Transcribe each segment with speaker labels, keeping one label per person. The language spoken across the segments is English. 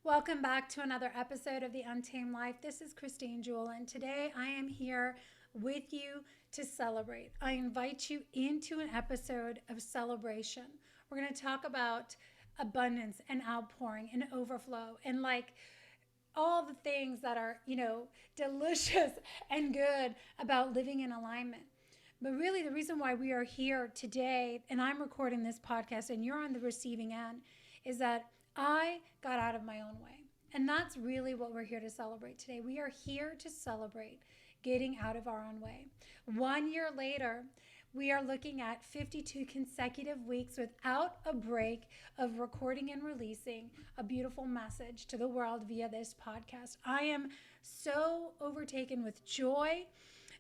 Speaker 1: Welcome back to another episode of the Untamed Life. This is Christine Jewell, and today I am here with you to celebrate. I invite you into an episode of celebration. We're going to talk about abundance and outpouring and overflow and all the things that are, delicious and good about living in alignment. But really, the reason why we are here today, and I'm recording this podcast and you're on the receiving end, is that I got out of my own way. And that's really what we're here to celebrate today. We are here to celebrate getting out of our own way. 1 year later, we are looking at 52 consecutive weeks without a break of recording and releasing a beautiful message to the world via this podcast. I am so overtaken with joy.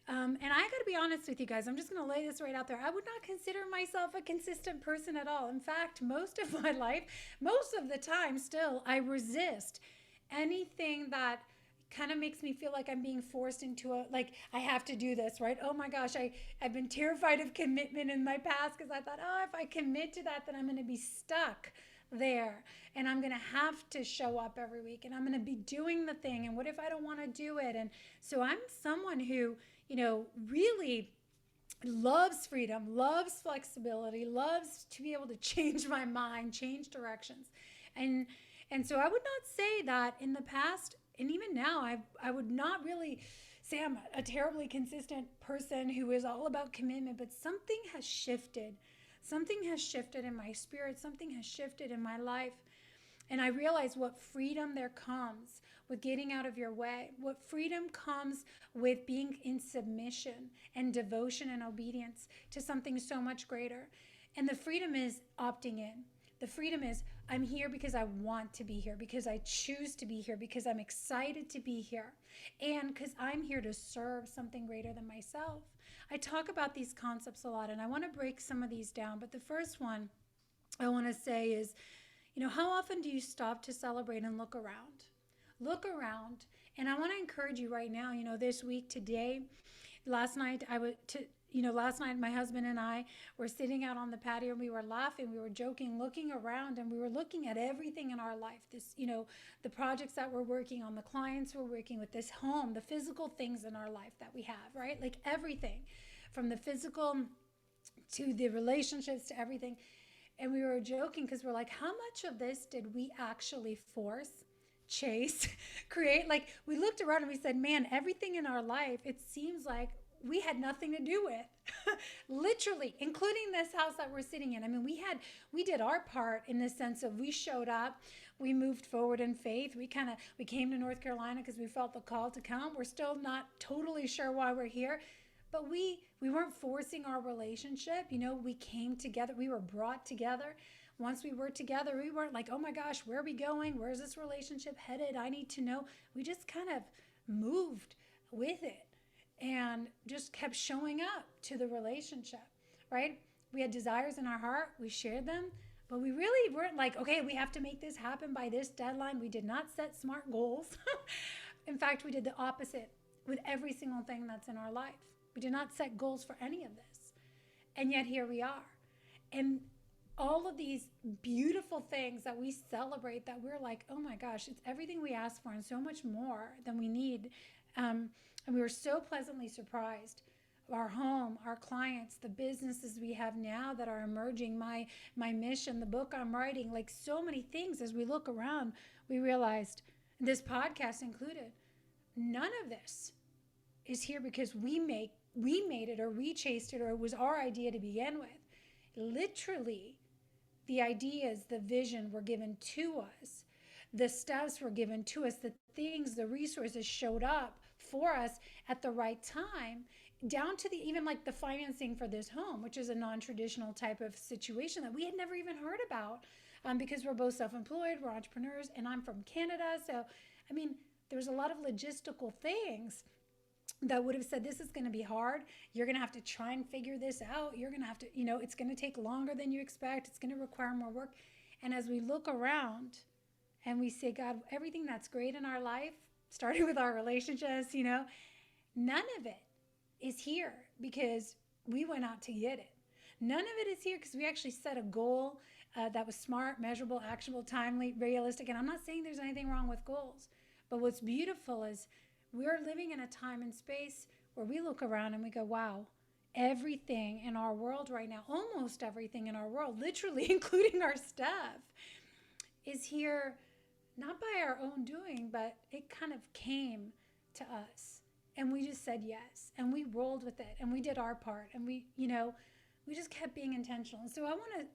Speaker 1: And I got to be honest with you guys, I'm just going to lay this right out there. I would not consider myself a consistent person at all. In fact, most of my life, most of the time still, I resist anything that kind of makes me feel like I'm being forced into I have to do this, right? Oh my gosh, I've been terrified of commitment in my past because I thought, oh, if I commit to that, then I'm going to be stuck there and I'm going to have to show up every week and I'm going to be doing the thing. And what if I don't want to do it? And so I'm someone who, really loves freedom, loves flexibility, loves to be able to change my mind, change directions. And and so I would not say that in the past and even now I would not really say I'm a terribly consistent person who is all about commitment, but something has shifted. Something has shifted in my spirit, something has shifted in my life. And I realize what freedom there comes with getting out of your way, what freedom comes with being in submission and devotion and obedience to something so much greater. And the freedom is opting in. The freedom is I'm here because I want to be here, because I choose to be here, because I'm excited to be here, and because I'm here to serve something greater than myself. I talk about these concepts a lot, and I want to break some of these down. But the first one I want to say is, how often do you stop to celebrate and look around? Look around. And I want to encourage you right now, this week, today, last night, last night my husband and I were sitting out on the patio and we were laughing, we were joking, looking around, and we were looking at everything in our life. The projects that we're working on, the clients we're working with, this home, the physical things in our life that we have, right? Like everything from the physical to the relationships to everything. And we were joking because we're like, how much of this did we actually force, chase, create? Like we looked around and we said, man, everything in our life, it seems like we had nothing to do with. Literally, including this house that we're sitting in. I mean, we did our part in the sense of we showed up, we moved forward in faith. We came to North Carolina because we felt the call to come. We're still not totally sure why we're here. But we weren't forcing our relationship. We came together. We were brought together. Once we were together, we weren't like, oh my gosh, where are we going? Where's this relationship headed? I need to know. We just kind of moved with it and just kept showing up to the relationship, right? We had desires in our heart. We shared them. But we really weren't like, okay, we have to make this happen by this deadline. We did not set smart goals. In fact, we did the opposite with every single thing that's in our life. We did not set goals for any of this. And yet here we are. And all of these beautiful things that we celebrate that we're like, oh my gosh, it's everything we ask for and so much more than we need. And we were so pleasantly surprised. Our home, our clients, the businesses we have now that are emerging, my mission, the book I'm writing, like so many things. As we look around, we realized, this podcast included, none of this is here because we made it or we chased it or it was our idea to begin with. Literally, the ideas, the vision were given to us. The steps were given to us. The things, the resources showed up for us at the right time, down to even like the financing for this home, which is a non-traditional type of situation that we had never even heard about, because we're both self-employed, we're entrepreneurs, and I'm from Canada. So, I mean, there's a lot of logistical things that would have said, this is going to be hard. You're going to have to try and figure this out. You're going to have to, it's going to take longer than you expect. It's going to require more work. And as we look around and we say, God, everything that's great in our life, starting with our relationships, none of it is here because we went out to get it. None of it is here because we actually set a goal that was smart, measurable, actionable, timely, realistic. And I'm not saying there's anything wrong with goals, but what's beautiful is we're living in a time and space where we look around and we go, wow, everything in our world right now, almost everything in our world, literally including our stuff, is here not by our own doing, but it kind of came to us. And we just said yes. And we rolled with it. And we did our part. And we just kept being intentional. And so I want to,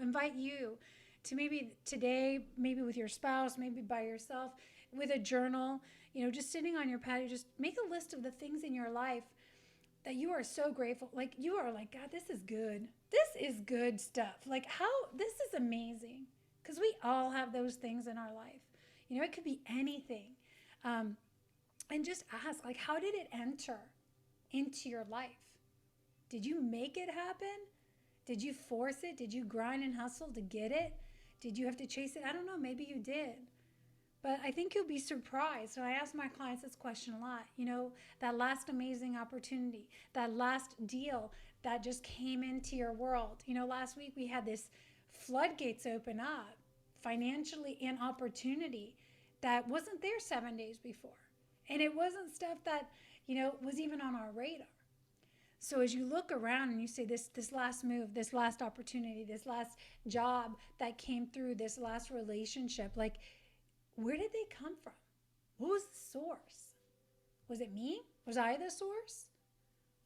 Speaker 1: invite you to maybe today, maybe with your spouse, maybe by yourself, with a journal, just sitting on your patio, just make a list of the things in your life that you are so grateful. Like you are like, God, this is good. This is good stuff. Like this is amazing. Because we all have those things in our life. It could be anything. And just ask, like, how did it enter into your life? Did you make it happen? Did you force it? Did you grind and hustle to get it? Did you have to chase it? I don't know. Maybe you did. But I think you'll be surprised. So I ask my clients this question a lot. That last amazing opportunity, that last deal that just came into your world. Last week we had this floodgates open up financially and opportunity that wasn't there 7 days before. And it wasn't stuff that, was even on our radar. So as you look around and you say this last move, this last opportunity, this last job that came through, this last relationship, like, where did they come from? What was the source? Was it me? Was I the source?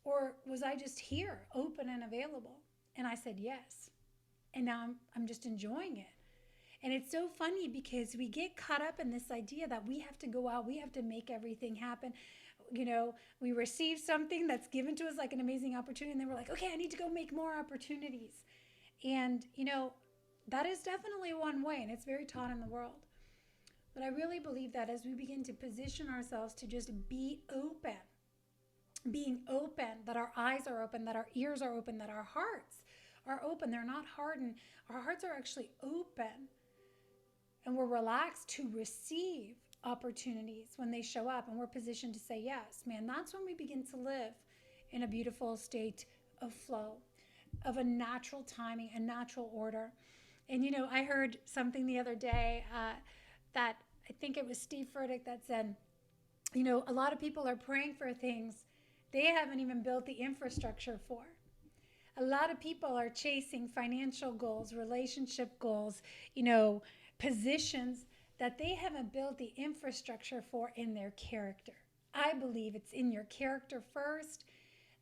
Speaker 1: Or was I just here, open and available? And I said yes. And now I'm just enjoying it. And it's so funny because we get caught up in this idea that we have to go out, we have to make everything happen. We receive something that's given to us like an amazing opportunity, and then we're like, okay, I need to go make more opportunities. And, that is definitely one way, and it's very taught in the world. But I really believe that as we begin to position ourselves to just be open, being open, that our eyes are open, that our ears are open, that our hearts are open, they're not hardened. Our hearts are actually open. And we're relaxed to receive opportunities when they show up, and we're positioned to say yes. Man, that's when we begin to live in a beautiful state of flow, of a natural timing, a natural order. And, I heard something the other day that I think it was Steve Furtick that said, a lot of people are praying for things they haven't even built the infrastructure for. A lot of people are chasing financial goals, relationship goals, positions that they haven't built the infrastructure for in their character. I believe it's in your character first,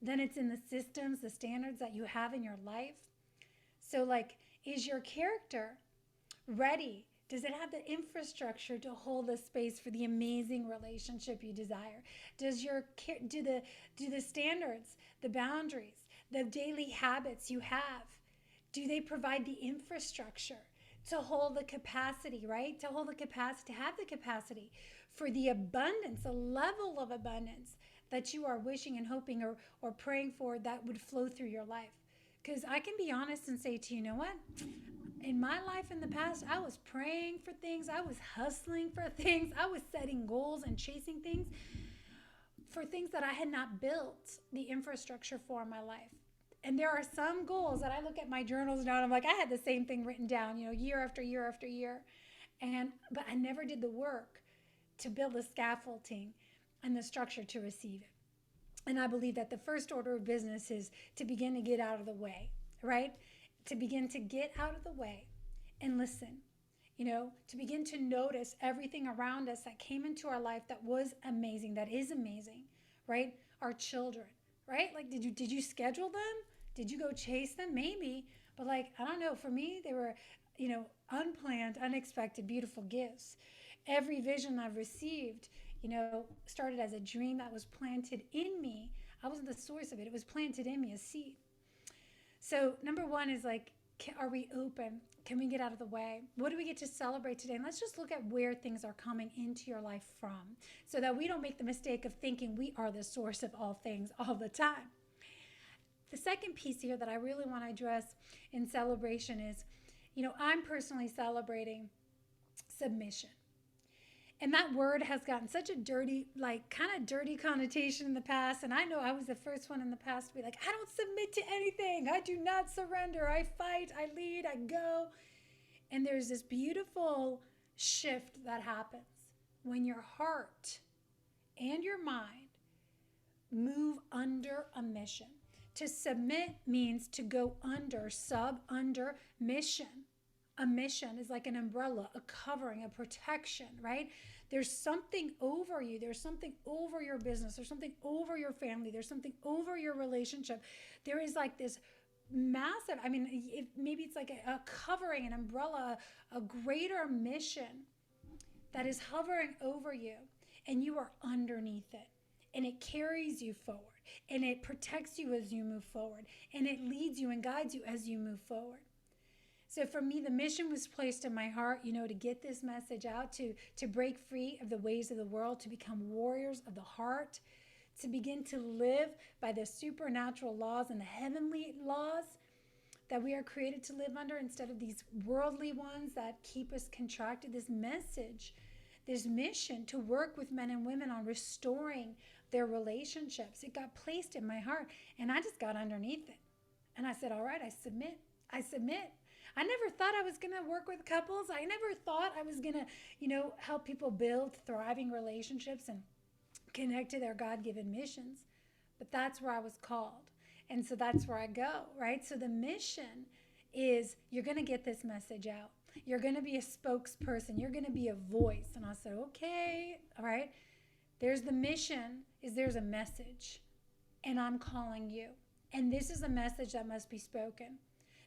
Speaker 1: then it's in the systems, the standards that you have in your life. So is your character ready? Does it have the infrastructure to hold the space for the amazing relationship you desire? Do the standards, the boundaries, the daily habits you have, do they provide the infrastructure to hold the capacity, right? To hold the capacity, to have the capacity for the abundance, a level of abundance that you are wishing and hoping or praying for that would flow through your life. Because I can be honest and say to you, know what? In my life in the past, I was praying for things. I was hustling for things. I was setting goals and chasing things for things that I had not built the infrastructure for in my life. And there are some goals that I look at my journals now and I'm like, I had the same thing written down, year after year after year. But I never did the work to build the scaffolding and the structure to receive it. And I believe that the first order of business is to begin to get out of the way, right? To begin to get out of the way and listen, to begin to notice everything around us that came into our life that was amazing, that is amazing, right? Our children, right? Did you schedule them? Did you go chase them? Maybe. But I don't know. For me, they were, unplanned, unexpected, beautiful gifts. Every vision I've received, started as a dream that was planted in me. I wasn't the source of it. It was planted in me as seed. So number one is are we open? Can we get out of the way? What do we get to celebrate today? And let's just look at where things are coming into your life from so that we don't make the mistake of thinking we are the source of all things all the time. The second piece here that I really want to address in celebration is, I'm personally celebrating submission. And that word has gotten such a dirty connotation in the past. And I know I was the first one in the past to be like, I don't submit to anything. I do not surrender. I fight, I lead, I go. And there's this beautiful shift that happens when your heart and your mind move under a mission. To submit means to go under, under mission. A mission is like an umbrella, a covering, a protection, right? There's something over you. There's something over your business. There's something over your family. There's something over your relationship. There is like this massive, maybe it's like a covering, an umbrella, a greater mission that is hovering over you, and you are underneath it. And it carries you forward, and it protects you as you move forward, and it leads you and guides you as you move forward. So for me, the mission was placed in my heart, to get this message out, to break free of the ways of the world, to become warriors of the heart, to begin to live by the supernatural laws and the heavenly laws that we are created to live under, instead of these worldly ones that keep us contracted. This message, this mission to work with men and women on restoring their relationships, it got placed in my heart, and I just got underneath it. And I said, all right, I submit. I never thought I was going to work with couples. I never thought I was going to, help people build thriving relationships and connect to their God-given missions. But that's where I was called. And so that's where I go, right? So the mission is, you're going to get this message out. You're going to be a spokesperson. You're going to be a voice. And I said, okay, all right. There's the mission, there's a message, and I'm calling you. And this is a message that must be spoken,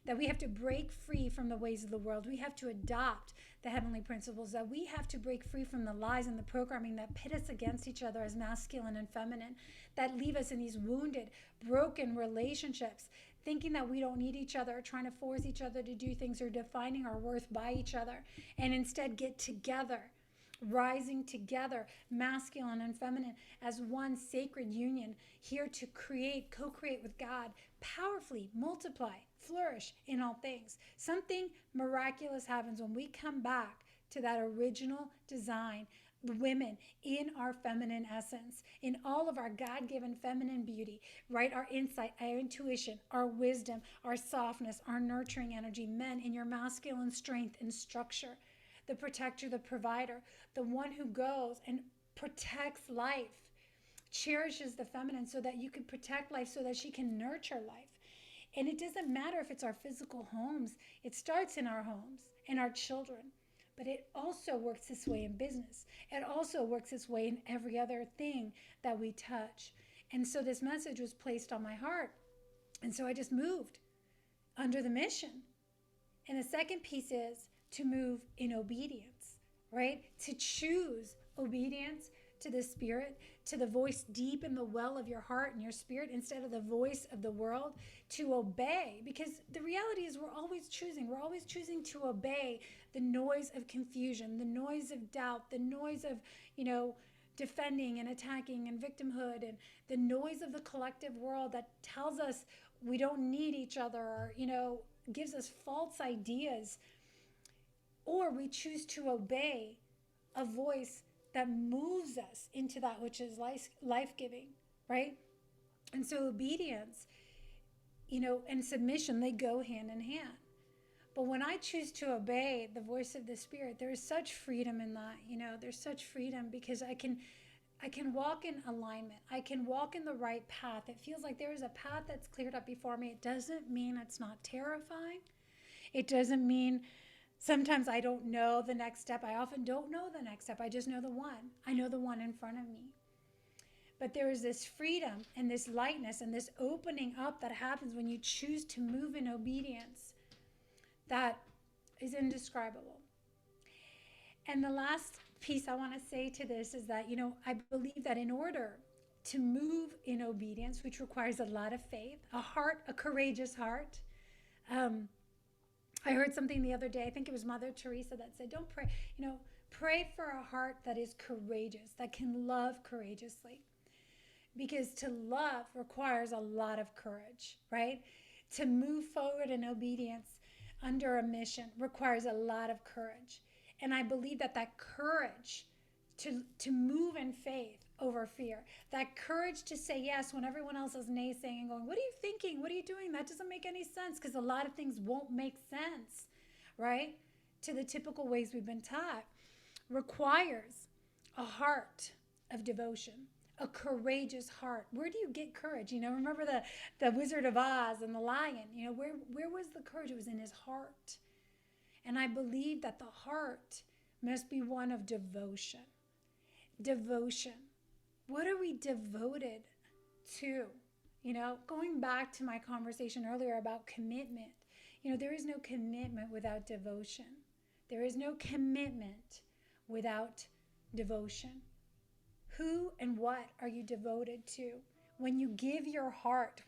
Speaker 1: that we have to break free from the ways of the world. We have to adopt the heavenly principles, that we have to break free from the lies and the programming that pit us against each other as masculine and feminine, that leave us in these wounded, broken relationships, thinking that we don't need each other, trying to force each other to do things, or defining our worth by each other, and instead get together, rising together, masculine and feminine, as one sacred union, here to co-create with God, powerfully multiply, flourish in all things. Something miraculous happens when we come back to that original design, women in our feminine essence, in all of our God-given feminine beauty, right? Our insight, our intuition, our wisdom, our softness, our nurturing energy. Men in your masculine strength and structure, the protector, the provider, the one who goes and protects life, cherishes the feminine so that you can protect life, so that she can nurture life. And it doesn't matter if it's our physical homes. It starts in our homes and our children. But it also works this way in business. It also works this way in every other thing that we touch. And so this message was placed on my heart. And so I just moved under the mission. And the second piece is to move in obedience, right? To choose obedience to the Spirit, to the voice deep in the well of your heart and your spirit, instead of the voice of the world, to obey. Because the reality is we're always choosing to obey the noise of confusion, the noise of doubt, the noise of, defending and attacking and victimhood, and the noise of the collective world that tells us we don't need each other, or, gives us false ideas. Or we choose to obey a voice that moves us into that which is life-giving, right? And so obedience, and submission, they go hand in hand. But when I choose to obey the voice of the Spirit, there is such freedom in that. There's such freedom, because I can walk in alignment. I can walk in the right path. It feels like there is a path that's cleared up before me. It doesn't mean it's not terrifying. It doesn't mean sometimes I don't know the next step. I often don't know the next step. I just know the one. I know the one in front of me. But there is this freedom and this lightness and this opening up that happens when you choose to move in obedience that is indescribable. And the last piece I want to say to this is that, I believe that in order to move in obedience, which requires a lot of faith, a courageous heart, I heard something the other day, I think it was Mother Teresa, that said, don't pray, pray for a heart that is courageous, that can love courageously. Because to love requires a lot of courage, right? To move forward in obedience under a mission requires a lot of courage. And I believe that courage to move in faith over fear, that courage to say yes when everyone else is naysaying and going, what are you thinking? What are you doing? That doesn't make any sense, because a lot of things won't make sense, right? to the typical ways we've been taught requires a heart of devotion, a courageous heart. Where do you get courage? Remember the Wizard of Oz and the lion. Where was the courage? It was in his heart. And I believe that the heart must be one of devotion. Devotion. What are we devoted to? Going back to my conversation earlier about commitment, there is no commitment without devotion. There is no commitment without devotion. Who and what are you devoted to? When you give your heart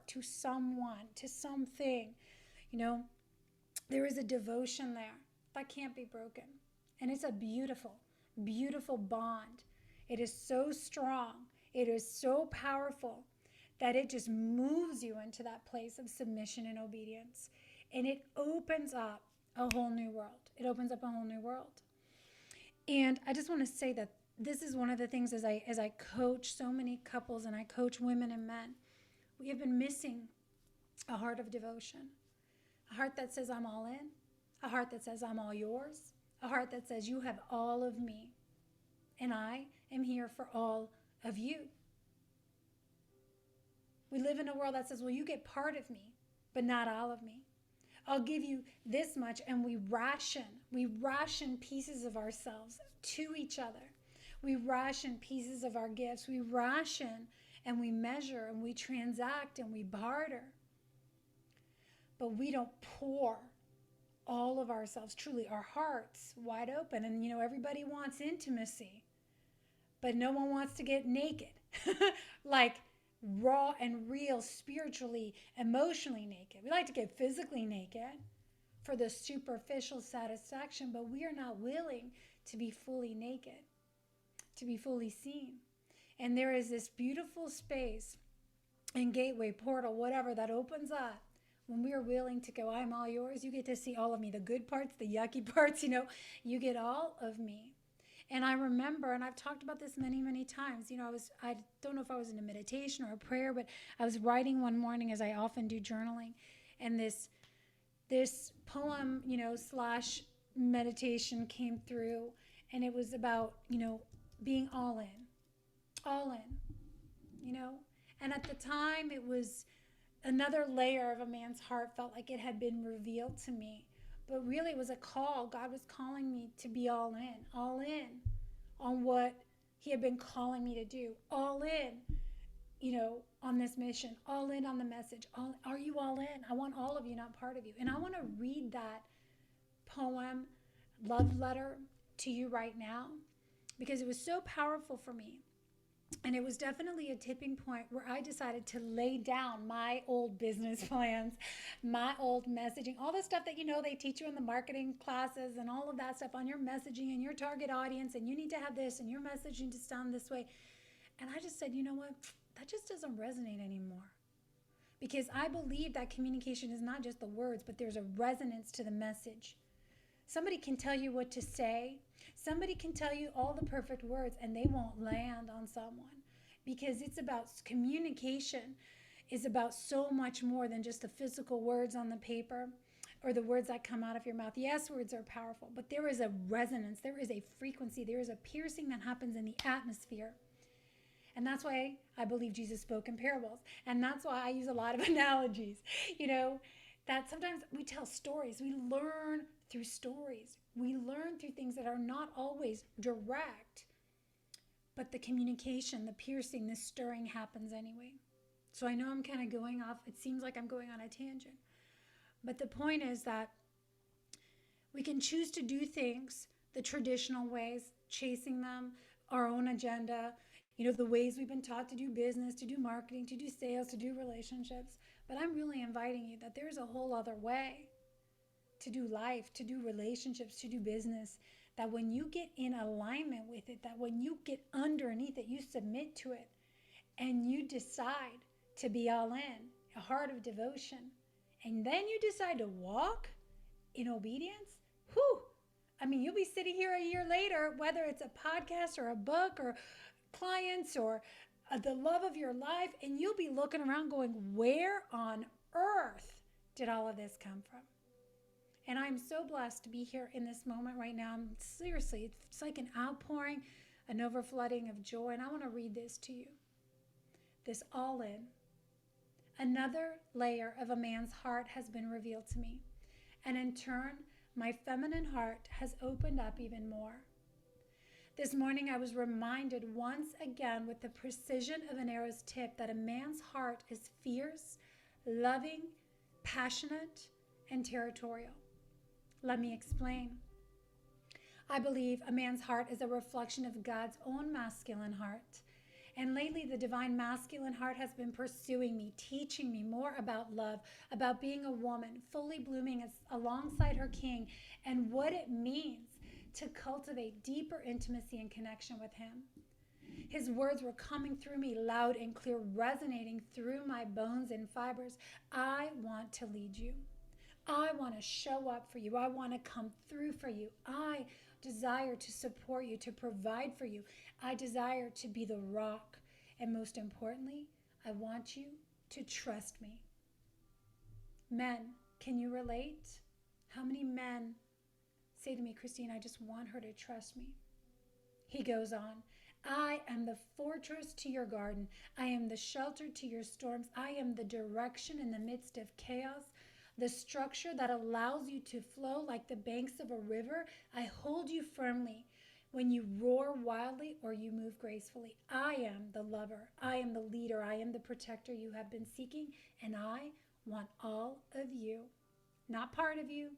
Speaker 1: to someone, to something, there is a devotion there that can't be broken. And it's a beautiful, beautiful bond. It is so strong. It is so powerful that it just moves you into that place of submission and obedience. And it opens up a whole new world. It opens up a whole new world. And I just want to say that this is one of the things as I coach so many couples and I coach women and men, we have been missing a heart of devotion. A heart that says, I'm all in. A heart that says, I'm all yours. A heart that says, you have all of me. And I am here for all of you. We live in a world that says, well, you get part of me, but not all of me. I'll give you this much, and we ration pieces of ourselves to each other. We ration pieces of our gifts. We ration and we measure and we transact and we barter. But we don't pour all of ourselves, truly our hearts wide open. And everybody wants intimacy, but no one wants to get naked. Like raw and real, spiritually, emotionally naked. We like to get physically naked for the superficial satisfaction, but we are not willing to be fully naked, to be fully seen. And there is this beautiful space and gateway, portal, whatever, that opens up when we are willing to go, I'm all yours. You get to see all of me, the good parts, the yucky parts, you get all of me. And I remember, and I've talked about this many, many times, I don't know if I was in a meditation or a prayer, but I was writing one morning, as I often do, journaling, and this poem, slash meditation came through, and it was about, being all in, and at the time it was another layer of a man's heart, felt like it had been revealed to me. But really it was a call. God was calling me to be all in on what he had been calling me to do, all in, on this mission, all in on the message. Are you all in? I want all of you, not part of you. And I want to read that poem, love letter, to you right now, because it was so powerful for me. And it was definitely a tipping point where I decided to lay down my old business plans, my old messaging, all the stuff that, they teach you in the marketing classes and all of that stuff on your messaging and your target audience. And you need to have this and your messaging to sound this way. And I just said, you know what? That just doesn't resonate anymore. Because I believe that communication is not just the words, but there's a resonance to the message. Somebody can tell you what to say. Somebody can tell you all the perfect words and they won't land on someone, because it's about communication is about so much more than just the physical words on the paper or the words that come out of your mouth. Yes, words are powerful, but there is a resonance, there is a frequency, there is a piercing that happens in the atmosphere. And that's why I believe Jesus spoke in parables. And that's why I use a lot of analogies, that sometimes we tell stories. We learn through stories. We learn through things that are not always direct, but the communication, the piercing, the stirring happens anyway. So I know I'm kind of going off. It seems like I'm going on a tangent. But the point is that we can choose to do things the traditional ways, chasing them, our own agenda, the ways we've been taught to do business, to do marketing, to do sales, to do relationships. But I'm really inviting you that there's a whole other way to do life, to do relationships, to do business, that when you get in alignment with it, that when you get underneath it, you submit to it, and you decide to be all in, a heart of devotion, and then you decide to walk in obedience, you'll be sitting here a year later, whether it's a podcast or a book or clients or the love of your life, and you'll be looking around going, where on earth did all of this come from? And I'm so blessed to be here in this moment right now. Seriously, it's like an outpouring, an overflooding of joy. And I want to read this to you. This all in. Another layer of a man's heart has been revealed to me. And in turn, my feminine heart has opened up even more. This morning, I was reminded once again with the precision of an arrow's tip that a man's heart is fierce, loving, passionate, and territorial. Let me explain. I believe a man's heart is a reflection of God's own masculine heart. And lately, the divine masculine heart has been pursuing me, teaching me more about love, about being a woman, fully blooming alongside her king, and what it means to cultivate deeper intimacy and connection with him. His words were coming through me loud and clear, resonating through my bones and fibers. I want to lead you. I want to show up for you. I want to come through for you. I desire to support you, to provide for you. I desire to be the rock. And most importantly, I want you to trust me. Men, can you relate? How many men say to me, Christine, I just want her to trust me? He goes on, I am the fortress to your garden. I am the shelter to your storms. I am the direction in the midst of chaos, the structure that allows you to flow like the banks of a river. I hold you firmly when you roar wildly or you move gracefully. I am the lover. I am the leader. I am the protector you have been seeking, and I want all of you. Not part of you,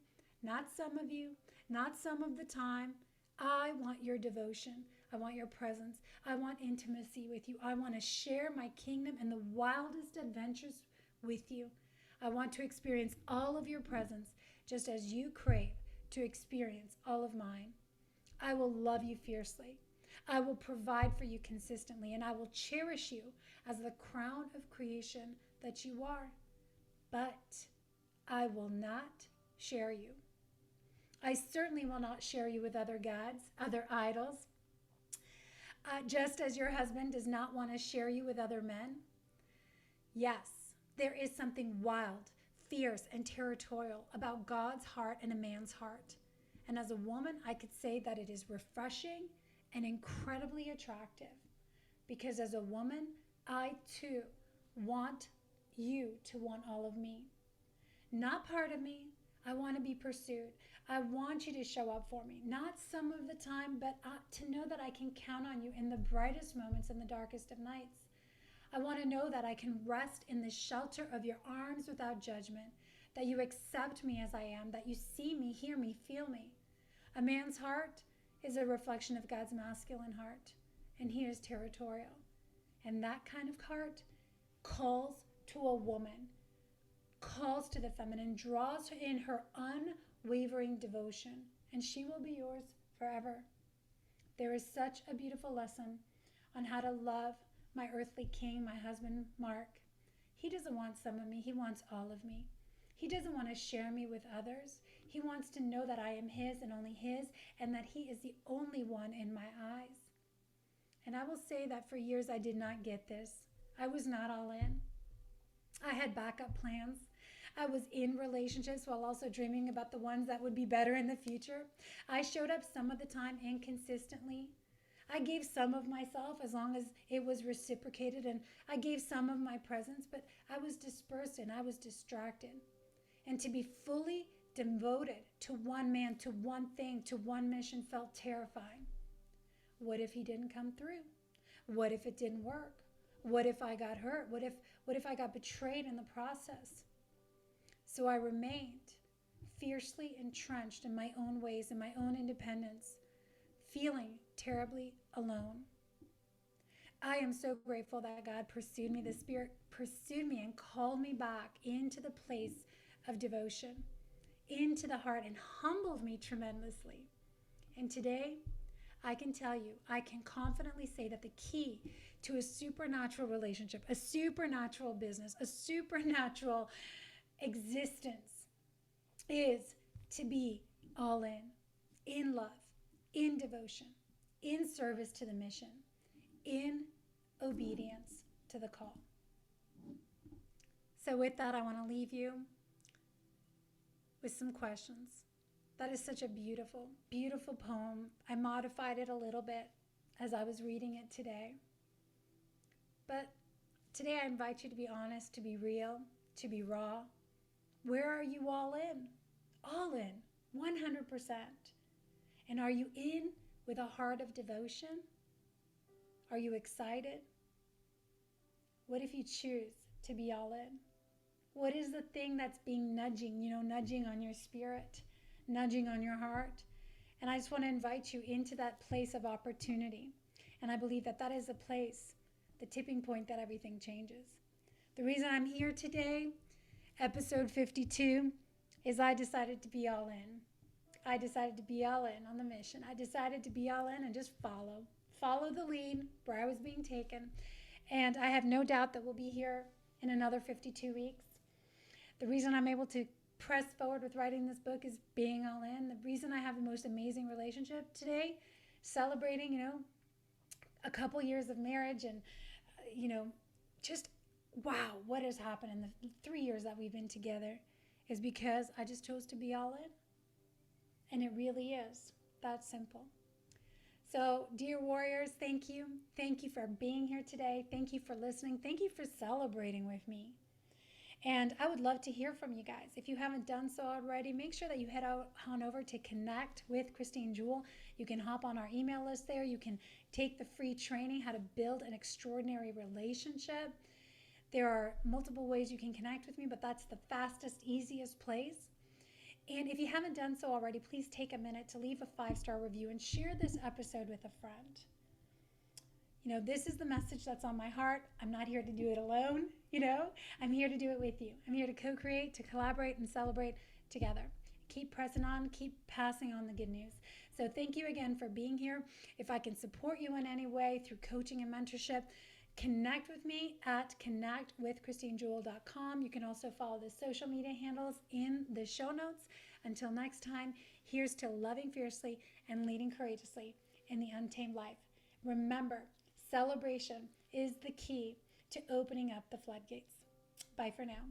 Speaker 1: not some of you, not some of the time. I want your devotion. I want your presence. I want intimacy with you. I want to share my kingdom and the wildest adventures with you. I want to experience all of your presence just as you crave to experience all of mine. I will love you fiercely. I will provide for you consistently, and I will cherish you as the crown of creation that you are. But I will not share you. I certainly will not share you with other gods, other idols, just as your husband does not want to share you with other men. Yes, there is something wild, fierce, and territorial about God's heart and a man's heart. And as a woman, I could say that it is refreshing and incredibly attractive. Because as a woman, I too want you to want all of me. Not part of me. I want to be pursued. I want you to show up for me. Not some of the time, but to know that I can count on you in the brightest moments and the darkest of nights. I want to know that I can rest in the shelter of your arms without judgment, that you accept me as I am, that you see me, hear me, feel me. A man's heart is a reflection of God's masculine heart, and he is territorial. And that kind of heart calls to a woman, calls to the feminine, draws in her unwavering devotion, and she will be yours forever. There is such a beautiful lesson on how to love my earthly king, my husband, Mark. He doesn't want some of me. He wants all of me. He doesn't want to share me with others. He wants to know that I am his and only his, and that he is the only one in my eyes. And I will say that for years I did not get this. I was not all in. I had backup plans. I was in relationships while also dreaming about the ones that would be better in the future. I showed up some of the time inconsistently. I gave some of myself as long as it was reciprocated, and I gave some of my presence, but I was dispersed and I was distracted. And to be fully devoted to one man, to one thing, to one mission felt terrifying. What if he didn't come through? What if it didn't work? What if I got hurt? What if I got betrayed in the process? So I remained fiercely entrenched in my own ways and my own independence, feeling terribly alone. I am so grateful that God pursued me. The Spirit pursued me and called me back into the place of devotion, into the heart, and humbled me tremendously. And today, I can tell you, I can confidently say that the key to a supernatural relationship, a supernatural business, a supernatural existence is to be all in love, in devotion, in service to the mission, in obedience to the call. So with that, I want to leave you with some questions. That is such a beautiful, beautiful poem. I modified it a little bit as I was reading it today. But today I invite you to be honest, to be real, to be raw. Where are you all in? All in, 100%. And are you in with a heart of devotion? Are you excited? What if you choose to be all in? What is the thing that's being nudging on your spirit, nudging on your heart? And I just want to invite you into that place of opportunity. And I believe that that is the place, the tipping point that everything changes. The reason I'm here today, episode 52, is I decided to be all in. I decided to be all in on the mission. I decided to be all in and just follow the lead where I was being taken. And I have no doubt that we'll be here in another 52 weeks. The reason I'm able to press forward with writing this book is being all in. The reason I have the most amazing relationship today, celebrating, a couple years of marriage and, just wow, what has happened in the 3 years that we've been together is because I just chose to be all in. And it really is that simple. So, dear warriors, thank you. Thank you for being here today. Thank you for listening. Thank you for celebrating with me. And I would love to hear from you guys. If you haven't done so already, make sure that you head on over to Connect with Christine Jewell. You can hop on our email list there. You can take the free training, How to Build an Extraordinary Relationship. There are multiple ways you can connect with me, but that's the fastest, easiest place. And if you haven't done so already, please take a minute to leave a 5-star review and share this episode with a friend. This is the message that's on my heart. I'm not here to do it alone, I'm here to do it with you. I'm here to co-create, to collaborate, and celebrate together. Keep pressing on, keep passing on the good news. So thank you again for being here. If I can support you in any way through coaching and mentorship, connect with me at connectwithchristinejewell.com. You can also follow the social media handles in the show notes. Until next time, here's to loving fiercely and leading courageously in the untamed life. Remember, celebration is the key to opening up the floodgates. Bye for now.